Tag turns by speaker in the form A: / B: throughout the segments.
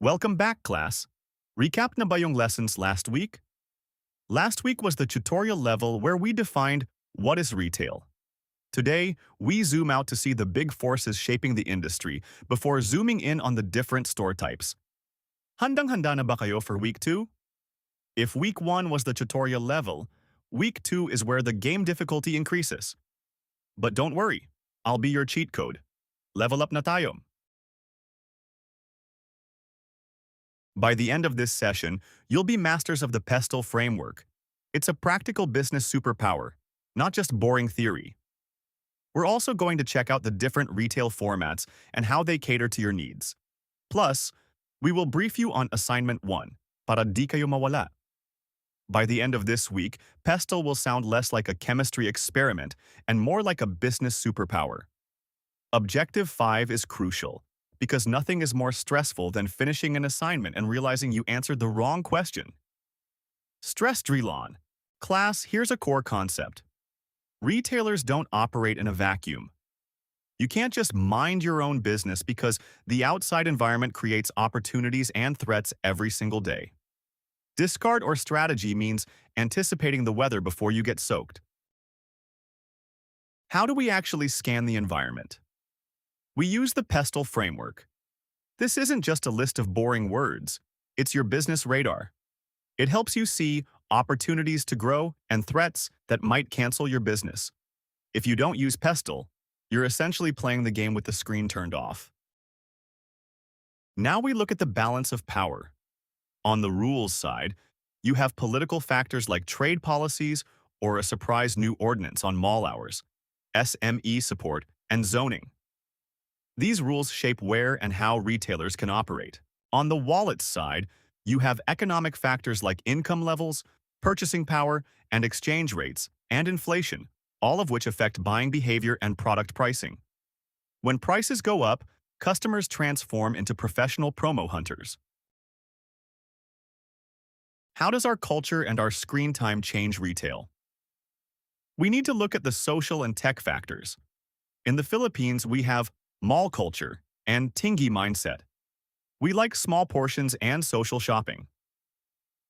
A: Welcome back, class. Recap na ba yung lessons last week? Last week was the tutorial level where we defined what is retail. Today, we zoom out to see the big forces shaping the industry before zooming in on the different store types. Handang-handa na ba kayo for week 2? If week 1 was the tutorial level, week 2 is where the game difficulty increases. But don't worry, I'll be your cheat code. Level up na tayo. By the end of this session, you'll be masters of the pestle framework. It's a practical business superpower, not just boring theory. We're also going to check out the different retail formats and how they cater to your needs. Plus, we will brief you on Assignment 1, para di kayo mawala. By the end of this week, pestle will sound less like a chemistry experiment and more like a business superpower. Objective 5 is crucial, because nothing is more stressful than finishing an assignment and realizing you answered the wrong question. Stress drill on. Class, here's a core concept. Retailers don't operate in a vacuum. You can't just mind your own business because the outside environment creates opportunities and threats every single day. Discard or strategy means anticipating the weather before you get soaked. How do we actually scan the environment? We use the pestle framework. This isn't just a list of boring words, it's your business radar. It helps you see opportunities to grow and threats that might cancel your business. If you don't use pestle, you're essentially playing the game with the screen turned off. Now we look at the balance of power. On the rules side, you have political factors like trade policies or a surprise new ordinance on mall hours, SME support, and zoning. These rules shape where and how retailers can operate. On the wallet side, you have economic factors like income levels, purchasing power, and exchange rates, and inflation, all of which affect buying behavior and product pricing. When prices go up, customers transform into professional promo hunters. How does our culture and our screen time change retail? We need to look at the social and tech factors. In the Philippines, we have mall culture and tingy mindset. We like small portions and social shopping.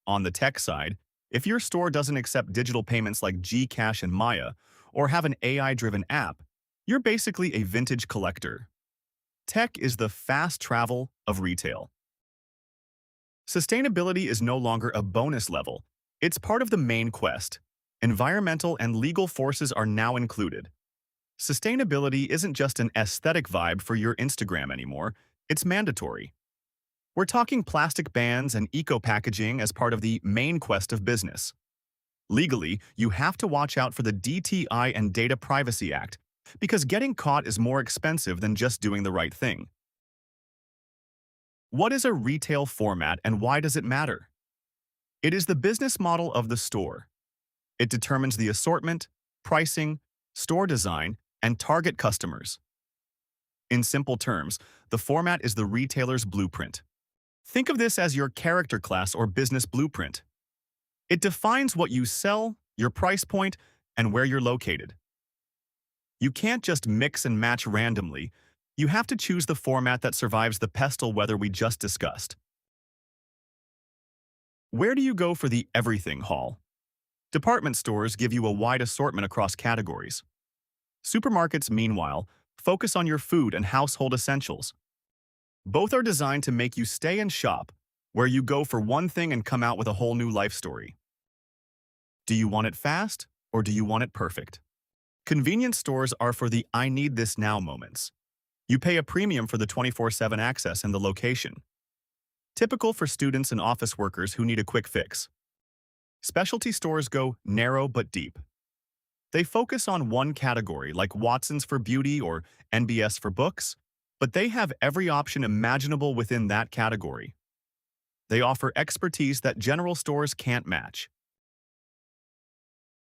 A: On the tech side, if your store doesn't accept digital payments like Gcash and Maya, or have an AI-driven app, you're basically a vintage collector. Tech is the fast travel of retail. Sustainability is no longer a bonus level. It's part of the main quest. Environmental and legal forces are now included. Sustainability isn't just an aesthetic vibe for your Instagram anymore, it's mandatory. We're talking plastic bans and eco-packaging as part of the main quest of business. Legally, you have to watch out for the DTI and Data Privacy Act, because getting caught is more expensive than just doing the right thing. What is a retail format and why does it matter? It is the business model of the store. It determines the assortment, pricing, store design, and target customers. In simple terms, the format is the retailer's blueprint. Think of this as your character class or business blueprint. It defines what you sell, your price point, and where you're located. You can't just mix and match randomly. You have to choose the format that survives the pestle weather we just discussed. Where do you go for the everything haul? Department stores give you a wide assortment across categories. Supermarkets, meanwhile, focus on your food and household essentials. Both are designed to make you stay and shop, where you go for one thing and come out with a whole new life story. Do you want it fast, or do you want it perfect? Convenience stores are for the I need this now moments. You pay a premium for the 24/7 access and the location. Typical for students and office workers who need a quick fix. Specialty stores go narrow but deep. They focus on one category, like Watson's for beauty or NBS for books, but they have every option imaginable within that category. They offer expertise that general stores can't match.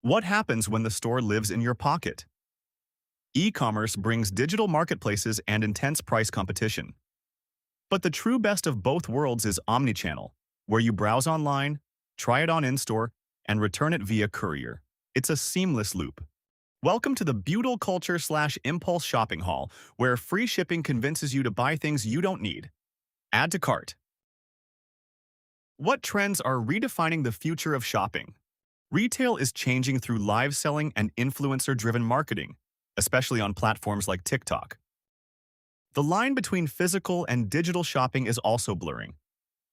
A: What happens when the store lives in your pocket? E-commerce brings digital marketplaces and intense price competition. But the true best of both worlds is omnichannel, where you browse online, try it on in-store, and return it via courier. It's a seamless loop. Welcome to the Beautiful Culture/Impulse Shopping Hall, where free shipping convinces you to buy things you don't need. Add to cart. What trends are redefining the future of shopping? Retail is changing through live selling and influencer-driven marketing, especially on platforms like TikTok. The line between physical and digital shopping is also blurring.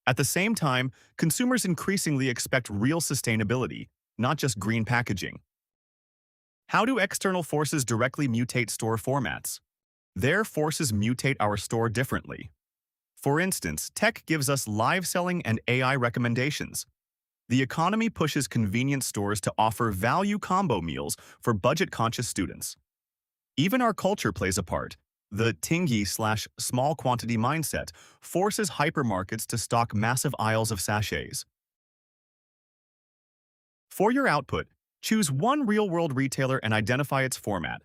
A: At the same time, consumers increasingly expect real sustainability, not just green packaging. How do external forces directly mutate store formats? Their forces mutate our store differently. For instance, tech gives us live selling and AI recommendations. The economy pushes convenience stores to offer value combo meals for budget-conscious students. Even our culture plays a part. The tingy/small quantity mindset forces hypermarkets to stock massive aisles of sachets. For your output, choose one real-world retailer and identify its format.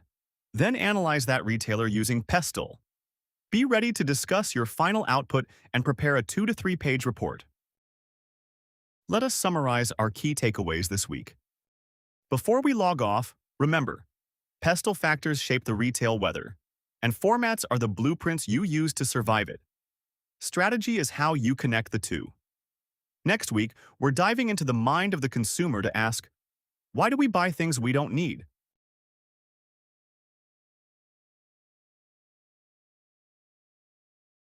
A: Then analyze that retailer using Pestle. Be ready to discuss your final output and prepare a 2 to 3 page report. Let us summarize our key takeaways this week. Before we log off, remember, pestle factors shape the retail weather, and formats are the blueprints you use to survive it. Strategy is how you connect the two. Next week, we're diving into the mind of the consumer to ask, why do we buy things we don't need?